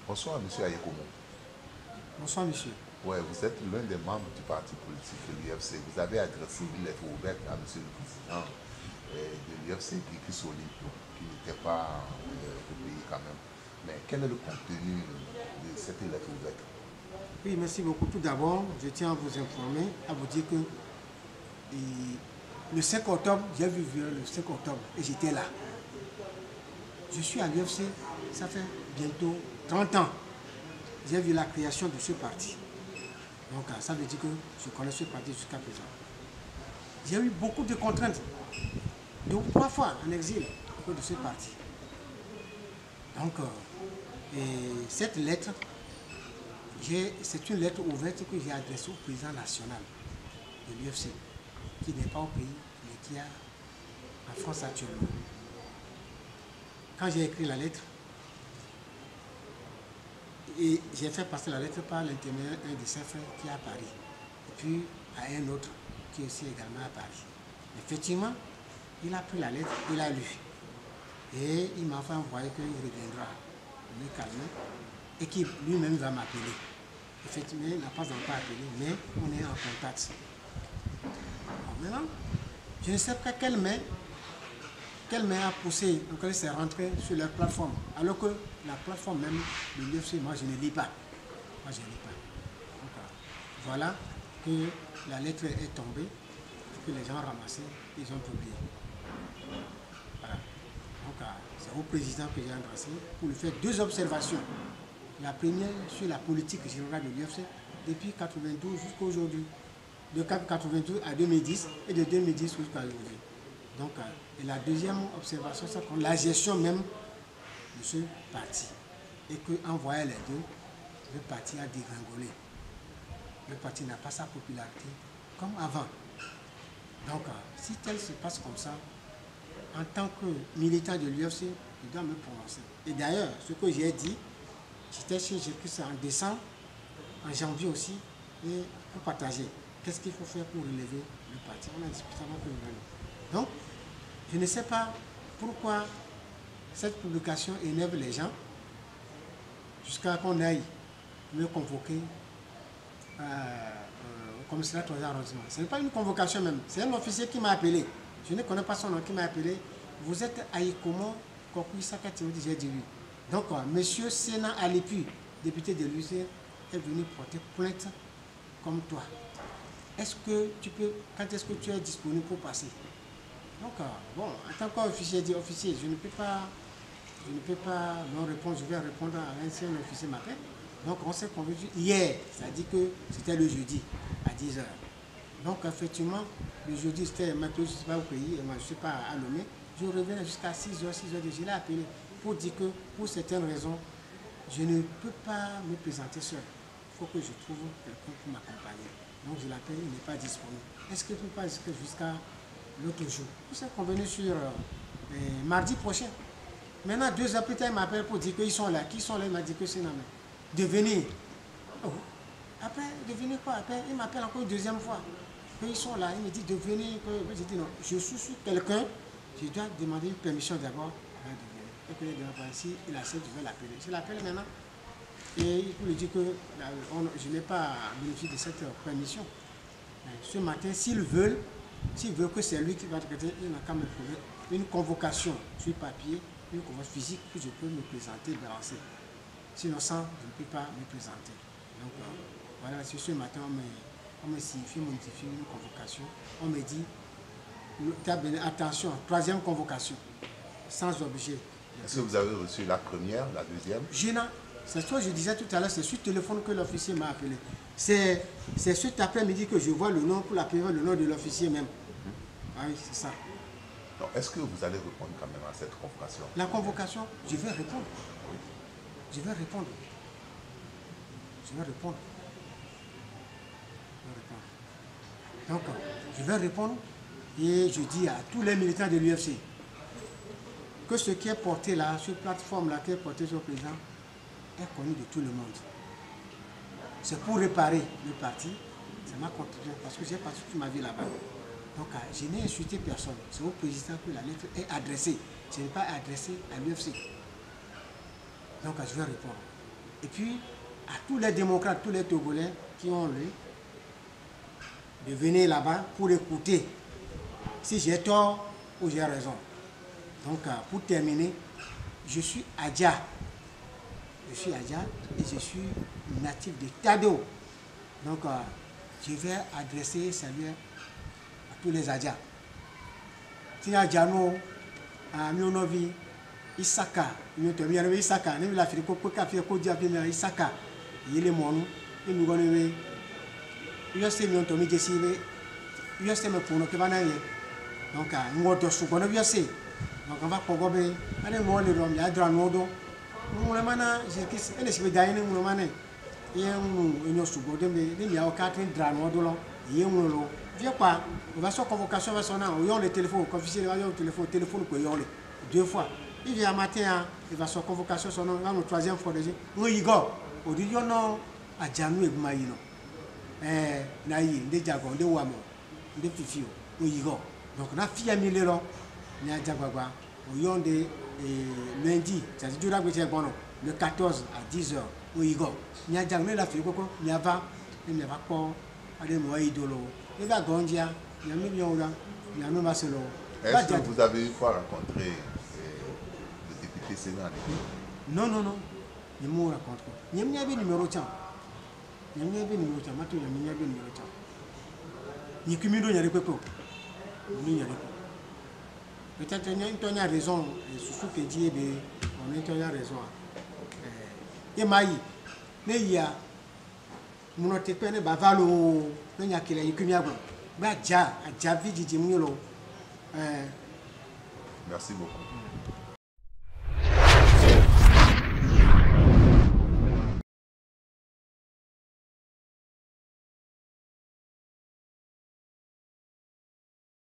Bonsoir, monsieur Ayekomo. Bonsoir, monsieur. Ouais, vous êtes l'un des membres du parti politique de l'UFC. Vous avez adressé une lettre ouverte à monsieur le président de l'UFC, Guy Soli, qui n'était pas au pays quand même. Mais quel est le contenu de cette lettre ouverte? Oui, merci beaucoup. Tout d'abord, je tiens à vous informer, à vous dire que le 5 octobre, j'ai vu le 5 octobre et j'étais là. Je suis à l'UFC, ça fait bientôt 30 ans. J'ai vu la création de ce parti. Donc ça veut dire que je connais ce parti jusqu'à présent. J'ai eu beaucoup de contraintes, 2 ou 3 fois en exil à cause de ce parti. Donc, cette lettre, c'est une lettre ouverte que j'ai adressée au président national de l'UFC, qui n'est pas au pays, mais qui est en France actuellement. Quand j'ai écrit la lettre, et j'ai fait passer la lettre par l'intermédiaire d'un de ses frères qui est à Paris, et puis à un autre qui est aussi également à Paris. Effectivement, il a pris la lettre, il a lu. Et il m'a fait envoyer qu'il reviendra me calmer et qu'il lui-même va m'appeler. Effectivement, il n'a pas encore appelé, mais on est en contact. Alors maintenant, je ne sais pas quelle main a poussé, donc elle s'est rentrée sur leur plateforme. Alors que la plateforme même de l'UFC, moi je ne lis pas. Moi je ne lis pas. Donc, voilà que la lettre est tombée, que les gens ont ramassé, ils ont publié. Voilà. Donc c'est au président que j'ai adressé pour lui faire 2 observations. La première sur la politique générale de l'UFC depuis 1992 jusqu'à aujourd'hui. De 1992 à 2010 et de 2010 jusqu'à aujourd'hui. Donc, et la deuxième observation, c'est que la gestion même de ce parti. Et qu'en voyant les deux, le parti a dégringolé. Le parti n'a pas sa popularité comme avant. Donc, si tel se passe comme ça, en tant que militant de l'UFC, je dois me prononcer. Et d'ailleurs, ce que j'ai dit, j'ai écrit ça en décembre, en janvier aussi, et pour partager. Qu'est-ce qu'il faut faire pour relever le parti? On a discuté avant que nous venions. Donc, je ne sais pas pourquoi cette publication énerve les gens jusqu'à qu'on aille me convoquer au commissariat aux arrondissements. Ce n'est pas une convocation même, c'est un officier qui m'a appelé. Je ne connais pas son nom, qui m'a appelé. Vous êtes Ayekomo Kokou Sakati, j'ai dit oui. Donc, M. Sénat Alipi, député de l'UC, est venu porter plainte comme toi. Est-ce que tu peux, quand est-ce que tu es disponible pour passer? Donc, bon, en tant qu'officier, dit officier, je ne peux pas non répondre, je vais répondre à un seul officier m'appelle. Donc, on s'est convenu hier, ça dit que c'était le jeudi à 10h. Donc, effectivement, le jeudi, c'était maintenant, je ne suis pas au pays, et moi, je ne suis pas à Lomé. Je revenais jusqu'à 6h, je l'ai appelé pour dire que, pour certaines raisons, je ne peux pas me présenter seul. Il faut que je trouve quelqu'un pour m'accompagner. Donc, je l'appelle, il n'est pas disponible. Est-ce que tu peux pas jusqu'à l'autre jour? On s'est convenu sur mardi prochain. Maintenant, 2 heures plus tard, il m'appelle pour dire qu'ils sont là. Qui sont là? Il m'a dit que c'est là. De venir. Oh. Après, de venir quoi? Après, il m'appelle encore une 2e fois. Ils sont là. Il me dit de venir. J'ai dit non, je suis sur quelqu'un. Je dois demander une permission d'abord. Et puis, si il accepte, je vais l'appeler. Je l'appelle maintenant. Et il lui dit que je n'ai pas bénéficié de cette permission. Ce matin, s'ils veulent que c'est lui qui va traiter, il n'a qu'à me trouver une convocation sur papier, une convocation physique, que je peux me présenter, balancer. Sinon, sans, je ne peux pas me présenter. Donc, voilà, ce matin, on me signifie une convocation. On me dit, attention, 3e convocation, sans objet. Est-ce que vous avez reçu la première, la deuxième? C'est ce que je disais tout à l'heure, c'est sur téléphone que l'officier m'a appelé. C'est cet après-midi que je vois le nom, pour l'appeler le nom de l'officier même. Ah oui, c'est ça. Est-ce que vous allez répondre quand même à cette convocation? La convocation, je vais répondre. Oui. Je vais répondre. Donc, je vais répondre Et je dis à tous les militants de l'UFC que ce qui est porté là, cette plateforme-là qui est portée sur le président, est connu de tout le monde. C'est pour réparer le parti, c'est ma contribution, parce que j'ai passé toute ma vie là-bas. Donc, je n'ai insulté personne. C'est au président que la lettre est adressée. Ce n'est pas adressé à l'UFC. Donc, je vais répondre. Et puis, à tous les démocrates, tous les Togolais qui ont lu, de venir là-bas pour écouter si j'ai tort ou j'ai raison. Donc, pour terminer, je suis Adja. Je suis Adja et je suis natif de Tado. Donc, je vais adresser salut à tous les Adja. Si Adjano, à Mionovi, Isaka, Isaka, Isaka, il est mon et nous allons USC mi onto mi jesi be USC me puno ke bana ye donc ngo do su gono USC donc on va pogo be ane mo le rom ya dra no do mo le mana je kis ene sibe dai ne mo mana ye mu enyo su go de me ni ya o ka tin dra no do lo ye mu lo viens pas on va sur convocation va sonner on le téléphone officiel va le téléphone ko yo le 2 fois il vient matin il va sur convocation sonner va le 3e fois déjà on yigo o di yo no ajanu eguma yi no naïe, des jagons, des wamo, des fifio, au yigo. Donc, on a fait un million, il y a Djagwagwa, au yon de lundi, c'est-à-dire le 14 à 10h, au yigo. Il y a Djagwagwa, la fille, il y a pas, il y a pas, il y a pas idolo, il y a Gondia, il y a million là, il y a même Selo. Est-ce que vous avez une fois rencontré le député Sénat? Non, non, non, il m'a rencontré. Il y a un numéro de il y a un numéro de il y a peut-être qu'il y a raison, surtout que Dieu on a raison. Et maï, il y a mon autre peine, bavalo, il y a qu'il y a eu un Merci beaucoup.